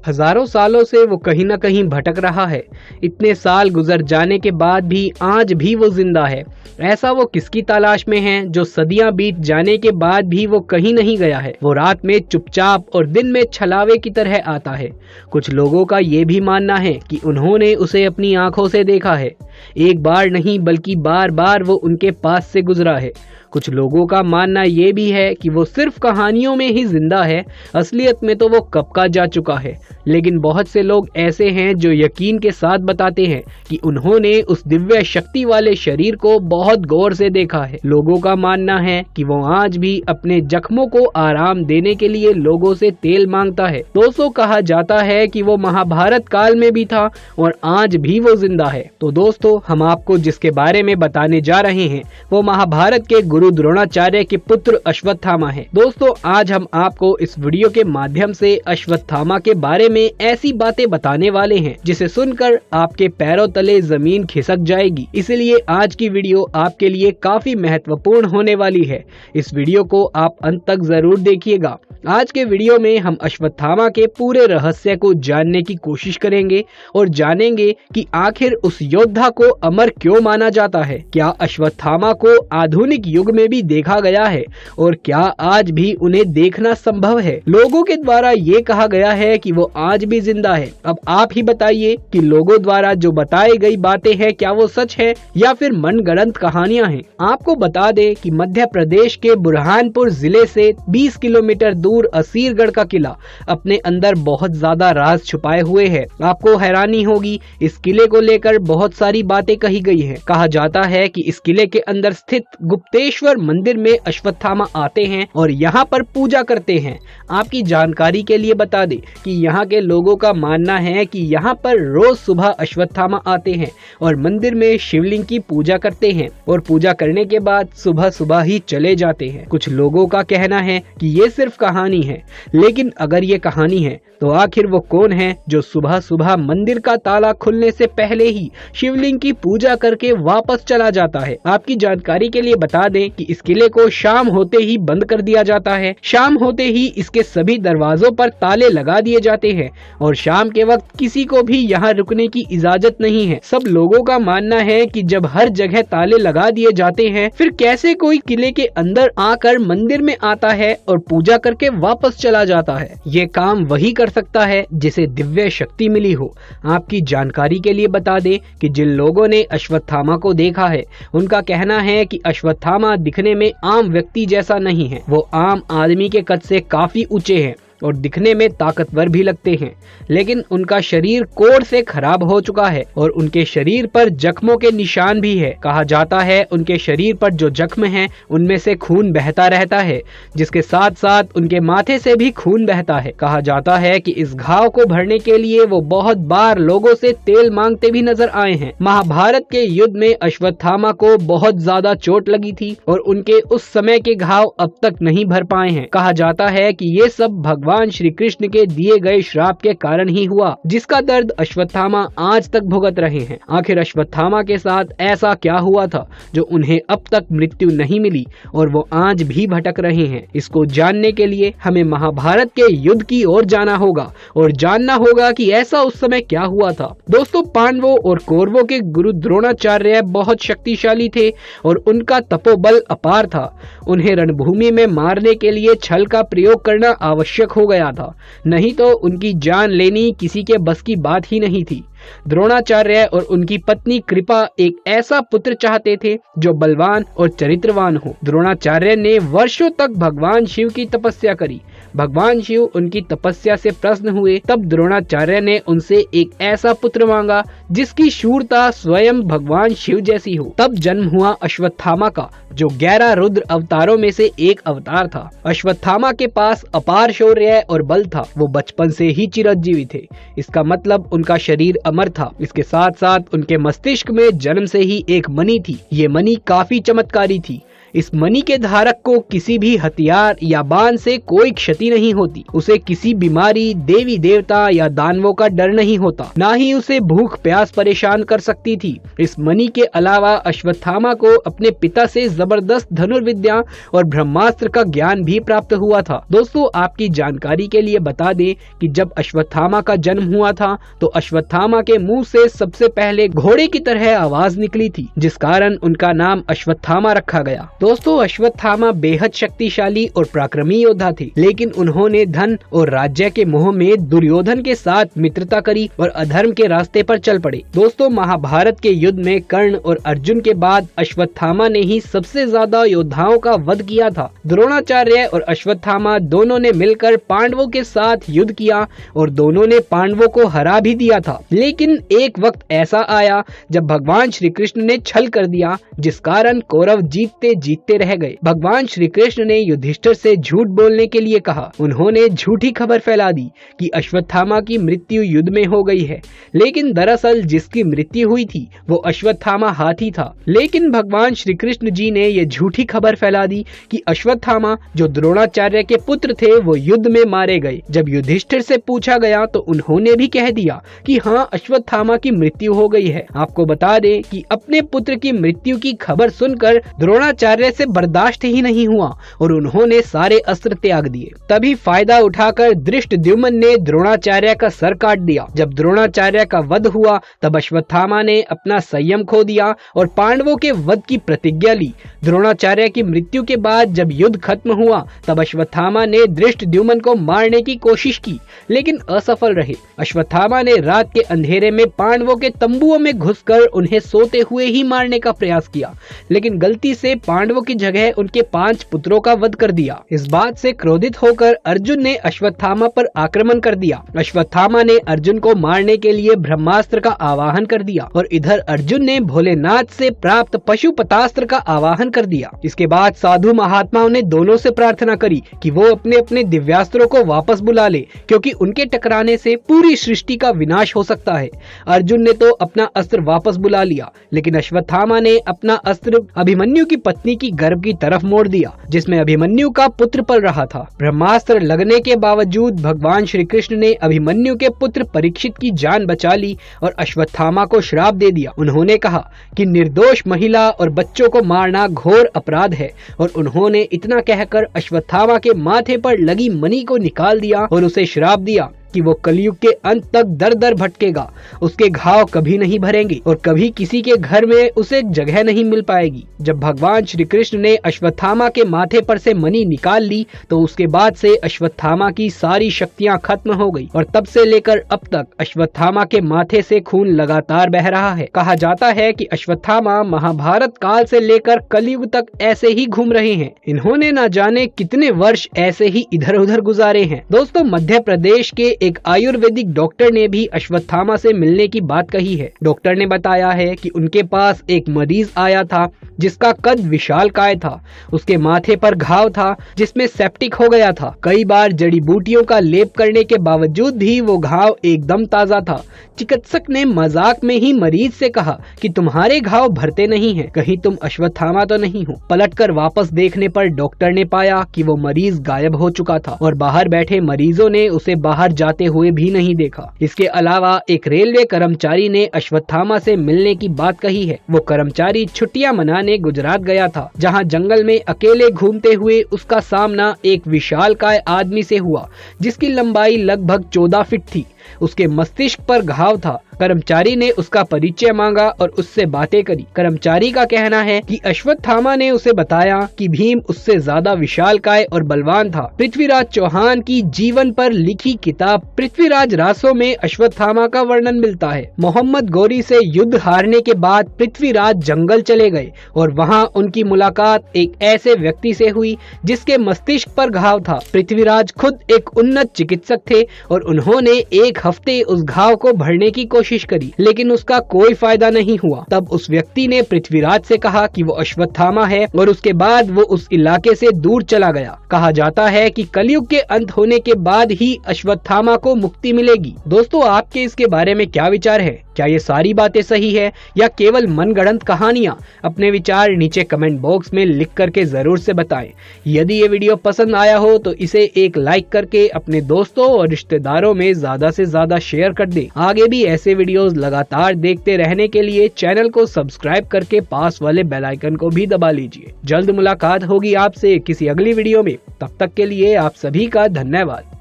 हजारों सालों से वो कहीं ना कहीं भटक रहा है। इतने साल गुजर जाने के बाद भी आज भी वो जिंदा है। ऐसा वो किसकी तलाश में है जो सदियां बीत जाने के बाद भी वो कहीं नहीं गया है। वो रात में चुपचाप और दिन में छलावे की तरह आता है। कुछ लोगों का ये भी मानना है कि उन्होंने उसे अपनी आंखों से देखा है। एक बार नहीं बल्कि बार बार वो उनके पास से गुजरा है। कुछ लोगों का मानना ये भी है कि वो सिर्फ कहानियों में ही जिंदा है, असलियत में तो वो कब का जा चुका है। लेकिन बहुत से लोग ऐसे हैं जो यकीन के साथ बताते हैं कि उन्होंने उस दिव्य शक्ति वाले शरीर को बहुत गौर से देखा है। लोगों का मानना है कि वो आज भी अपने जख्मों को आराम देने के लिए लोगों से तेल मांगता है। दोस्तों, कहा जाता है कि वो महाभारत काल में भी था और आज भी वो जिंदा है। तो दोस्तों, हम आपको जिसके बारे में बताने जा रहे हैं वो महाभारत के गुरु द्रोणाचार्य के पुत्र अश्वत्थामा है। दोस्तों, आज हम आपको इस वीडियो के माध्यम से अश्वत्थामा के बारे में ऐसी बातें बताने वाले हैं जिसे सुनकर आपके पैरों तले जमीन खिसक जाएगी। इसलिए आज की वीडियो आपके लिए काफी महत्वपूर्ण होने वाली है। इस वीडियो को आप अंत तक जरूर देखिएगा। आज के वीडियो में हम अश्वत्थामा के पूरे रहस्य को जानने की कोशिश करेंगे और जानेंगे कि आखिर उस योद्धा को अमर क्यों माना जाता है। क्या अश्वत्थामा को आधुनिक युग में भी देखा गया है और क्या आज भी उन्हें देखना संभव है। लोगों के द्वारा ये कहा गया है कि वो आज भी जिंदा है। अब आप ही बताइए कि लोगों द्वारा जो बताई गई बातें हैं क्या वो सच है या फिर मनगढ़ंत कहानियां हैं। आपको बता दें कि मध्य प्रदेश के बुरहानपुर जिले से 20 किलोमीटर दूर असीरगढ़ का किला अपने अंदर बहुत ज्यादा राज छुपाए हुए है। आपको हैरानी होगी, इस किले को लेकर बहुत सारी बातें कही गई हैं। कहा जाता है कि इस किले के अंदर स्थित गुप्तेश्वर मंदिर में अश्वत्थामा आते हैं और यहाँ पर पूजा करते हैं। आपकी जानकारी के लिए बता दें कि यहाँ के लोगों का मानना है कि यहाँ पर रोज सुबह अश्वत्थामा आते हैं और मंदिर में शिवलिंग की पूजा करते हैं और पूजा करने के बाद सुबह सुबह ही चले जाते हैं। कुछ लोगों का कहना है कि ये सिर्फ कहानी है, लेकिन अगर ये कहानी है तो आखिर वो कौन है जो सुबह सुबह मंदिर का ताला खुलने से पहले ही शिवलिंग की पूजा करके वापस चला जाता है। आपकी जानकारी के लिए बता दें कि इस किले को शाम होते ही बंद कर दिया जाता है। शाम होते ही इसके सभी दरवाजों पर ताले लगा दिए जाते हैं और शाम के वक्त किसी को भी यहाँ रुकने की इजाजत नहीं है। सब लोगों का मानना है कि जब हर जगह ताले लगा दिए जाते हैं, फिर कैसे कोई किले के अंदर आकर मंदिर में आता है और पूजा करके वापस चला जाता है। ये काम वही कर सकता है जिसे दिव्य शक्ति मिली हो। आपकी जानकारी के लिए बता दें कि जिन लोगों ने अश्वत्थामा को देखा है उनका कहना है कि अश्वत्थामा दिखने में आम व्यक्ति जैसा नहीं है। वो आम आदमी के कद से काफी ऊंचे हैं और दिखने में ताकतवर भी लगते हैं, लेकिन उनका शरीर कोढ़ से खराब हो चुका है और उनके शरीर पर जख्मों के निशान भी है। कहा जाता है उनके शरीर पर जो जख्म हैं उनमें से खून बहता रहता है, जिसके साथ साथ उनके माथे से भी खून बहता है। कहा जाता है कि इस घाव को भरने के लिए वो बहुत बार लोगों से तेल मांगते भी नजर आए हैं। महाभारत के युद्ध में अश्वत्थामा को बहुत ज्यादा चोट लगी थी और उनके उस समय के घाव अब तक नहीं भर पाए हैं। कहा जाता है कि ये सब भगवान श्री कृष्ण के दिए गए श्राप के कारण ही हुआ, जिसका दर्द अश्वत्थामा आज तक भुगत रहे हैं। आखिर अश्वत्थामा के साथ ऐसा क्या हुआ था जो उन्हें अब तक मृत्यु नहीं मिली और वो आज भी भटक रहे हैं। इसको जानने के लिए हमें महाभारत के युद्ध की ओर जाना होगा और जानना होगा कि ऐसा उस समय क्या हुआ था। दोस्तों, पांडवों और कौरवों के गुरु द्रोणाचार्य बहुत शक्तिशाली थे और उनका तपोबल अपार था। उन्हें रणभूमि में मारने के लिए छल का प्रयोग करना आवश्यक हो गया था, नहीं तो उनकी जान लेनी किसी के बस की बात ही नहीं थी। द्रोणाचार्य और उनकी पत्नी कृपा एक ऐसा पुत्र चाहते थे जो बलवान और चरित्रवान हो। द्रोणाचार्य ने वर्षों तक भगवान शिव की तपस्या करी। भगवान शिव उनकी तपस्या से प्रसन्न हुए। तब द्रोणाचार्य ने उनसे एक ऐसा पुत्र मांगा जिसकी शूरता स्वयं भगवान शिव जैसी हो। तब जन्म हुआ अश्वत्थामा का, जो 11 रुद्र अवतारों में से एक अवतार था। अश्वत्थामा के पास अपार शौर्य और बल था। वो बचपन से ही चिरंजीवी थे। इसका मतलब उनका शरीर अमर था। इसके साथ साथ उनके मस्तिष्क में जन्म से ही एक मणि थी। ये मणि काफी चमत्कारी थी। इस मणि के धारक को किसी भी हथियार या बाण से कोई क्षति नहीं होती। उसे किसी बीमारी, देवी देवता या दानवों का डर नहीं होता। ना ही उसे भूख प्यास परेशान कर सकती थी। इस मणि के अलावा अश्वत्थामा को अपने पिता से जबरदस्त धनुर्विद्या और ब्रह्मास्त्र का ज्ञान भी प्राप्त हुआ था। दोस्तों, आपकी जानकारी के लिए बता दें कि जब अश्वत्थामा का जन्म हुआ था तो अश्वत्थामा के मुंह से सबसे पहले घोड़े की तरह आवाज निकली थी, जिस कारण उनका नाम अश्वत्थामा रखा गया। दोस्तों, अश्वत्थामा बेहद शक्तिशाली और पराक्रमी योद्धा थे, लेकिन उन्होंने धन और राज्य के मोह में दुर्योधन के साथ मित्रता करी और अधर्म के रास्ते पर चल पड़े। दोस्तों, महाभारत के युद्ध में कर्ण और अर्जुन के बाद अश्वत्थामा ने ही सबसे ज्यादा योद्धाओं का वध किया था। द्रोणाचार्य और अश्वत्थामा दोनों ने मिलकर पांडवों के साथ युद्ध किया और दोनों ने पांडवों को हरा भी दिया था। लेकिन एक वक्त ऐसा आया जब भगवान श्री कृष्ण ने छल कर दिया, जिस कारण कौरव जीतते जीतते रह गए। भगवान श्री कृष्ण ने युधिष्ठिर से झूठ बोलने के लिए कहा। उन्होंने झूठी खबर फैला दी कि अश्वत्थामा की मृत्यु युद्ध में हो गई है, लेकिन दरअसल जिसकी मृत्यु हुई थी वो अश्वत्थामा हाथी था। लेकिन भगवान श्री कृष्ण जी ने ये झूठी खबर फैला दी कि अश्वत्थामा जो द्रोणाचार्य के पुत्र थे वो युद्ध में मारे गए। जब युधिष्ठिर से पूछा गया तो उन्होंने भी कह दिया कि हाँ, अश्वत्थामा की मृत्यु हो गई है। आपको बता दें कि अपने पुत्र की मृत्यु की खबर सुनकर द्रोणाचार्य से बर्दाश्त ही नहीं हुआ और उन्होंने सारे अस्त्र त्याग दिए। तभी फायदा उठाकर धृष्टद्युम्न ने द्रोणाचार्य का सर काट दिया। जब द्रोणाचार्य का वध हुआ तब अश्वत्थामा ने अपना संयम खो दिया और पांडवों के वध की प्रतिज्ञा ली। द्रोणाचार्य की मृत्यु के बाद जब युद्ध खत्म हुआ तब अश्वत्थामा ने धृष्टद्युम्न को मारने की कोशिश की, लेकिन असफल रहे। अश्वत्थामा ने रात के अंधेरे में पांडवों के तंबुओं में घुसकर उन्हें सोते हुए ही मारने का प्रयास किया, लेकिन गलती से पांडवों की जगह उनके 5 पुत्रों का वध कर दिया। इस बात से क्रोधित होकर अर्जुन ने अश्वत्थामा पर आक्रमण कर दिया। अश्वत्थामा ने अर्जुन को मारने के लिए ब्रह्मास्त्र का आवाहन कर दिया और इधर अर्जुन ने भोलेनाथ से प्राप्त पशुपतास्त्र का आवाहन कर दिया। इसके बाद साधु महात्माओं ने दोनों से प्रार्थना करी कि वो अपने अपने दिव्यास्त्रों को वापस बुला ले, क्योंकि उनके टकराने से पूरी सृष्टि का विनाश हो सकता है। अर्जुन ने तो अपना अस्त्र वापस बुला लिया, लेकिन अश्वत्थामा ने अपना अस्त्र अभिमन्यु की पत्नी की गर्भ की तरफ मोड़ दिया, जिसमें अभिमन्यु का पुत्र पल रहा था। ब्रह्मास्त्र लगने के बावजूद भगवान श्री कृष्ण ने अभिमन्यु के पुत्र परीक्षित की जान बचा ली और अश्वत्थामा को श्राप दे दिया। उन्होंने कहा कि निर्दोष महिला और बच्चों को मारना घोर अपराध है और उन्होंने इतना कहकर अश्वत्थामा के माथे पर लगी मणि को निकाल दिया और उसे श्राप दिया कि वो कलयुग के अंत तक दर दर भटकेगा। उसके घाव कभी नहीं भरेंगे और कभी किसी के घर में उसे जगह नहीं मिल पाएगी। जब भगवान श्री कृष्ण ने अश्वत्थामा के माथे पर से मणि निकाल ली तो उसके बाद से अश्वत्थामा की सारी शक्तियां खत्म हो गई और तब से लेकर अब तक अश्वत्थामा के माथे से खून लगातार बह रहा है। कहा जाता है कि अश्वत्थामा महाभारत काल से लेकर कलयुग तक ऐसे ही घूम रहे हैं। इन्होंने न जाने कितने वर्ष ऐसे ही इधर उधर गुजारे हैं। दोस्तों, मध्य प्रदेश के एक आयुर्वेदिक डॉक्टर ने भी अश्वत्थामा से मिलने की बात कही है। डॉक्टर ने बताया है कि उनके पास एक मरीज आया था जिसका कद विशालकाय था। उसके माथे पर घाव था जिसमें सेप्टिक हो गया था। कई बार जड़ी बूटियों का लेप करने के बावजूद भी वो घाव एकदम ताजा था। चिकित्सक ने मजाक में ही मरीज से कहा कि तुम्हारे घाव भरते नहीं हैं, कहीं तुम अश्वत्थामा तो नहीं हो। पलटकर वापस देखने पर डॉक्टर ने पाया कि वो मरीज गायब हो चुका था और बाहर बैठे मरीजों ने उसे बाहर जाते हुए भी नहीं देखा। इसके अलावा एक रेलवे कर्मचारी ने अश्वत्थामा से मिलने की बात कही है। वो कर्मचारी छुट्टियां मनाने गुजरात गया था, जहां जंगल में अकेले घूमते हुए उसका सामना एक विशालकाय आदमी से हुआ जिसकी लंबाई लगभग 14 फीट थी। उसके मस्तिष्क पर घाव था। कर्मचारी ने उसका परिचय मांगा और उससे बातें करी। कर्मचारी का कहना है कि अश्वत्थामा ने उसे बताया कि भीम उससे ज्यादा विशालकाय और बलवान था। पृथ्वीराज चौहान की जीवन पर लिखी किताब पृथ्वीराज रासो में अश्वत्थामा का वर्णन मिलता है। मोहम्मद गौरी से युद्ध हारने के बाद पृथ्वीराज जंगल चले गए और वहाँ उनकी मुलाकात एक ऐसे व्यक्ति से हुई जिसके मस्तिष्क पर घाव था। पृथ्वीराज खुद एक उन्नत चिकित्सक थे और उन्होंने एक हफ्ते उस घाव को भरने की कोशिश करी, लेकिन उसका कोई फायदा नहीं हुआ। तब उस व्यक्ति ने पृथ्वीराज से कहा कि वो अश्वत्थामा है और उसके बाद वो उस इलाके से दूर चला गया। कहा जाता है कि कलयुग के अंत होने के बाद ही अश्वत्थामा को मुक्ति मिलेगी। दोस्तों, आपके इसके बारे में क्या विचार है? क्या ये सारी बातें सही है या केवल मनगढ़ंत कहानियां? अपने विचार नीचे कमेंट बॉक्स में लिख करके जरूर से बताएं। यदि ये वीडियो पसंद आया हो तो इसे एक लाइक करके अपने दोस्तों और रिश्तेदारों में ज्यादा से ज्यादा शेयर कर दें। आगे भी ऐसे वीडियोस लगातार देखते रहने के लिए चैनल को सब्सक्राइब करके पास वाले बेल आइकन को भी दबा लीजिए। जल्द मुलाकात होगी आपसे किसी अगली वीडियो में। तब तक के लिए आप सभी का धन्यवाद।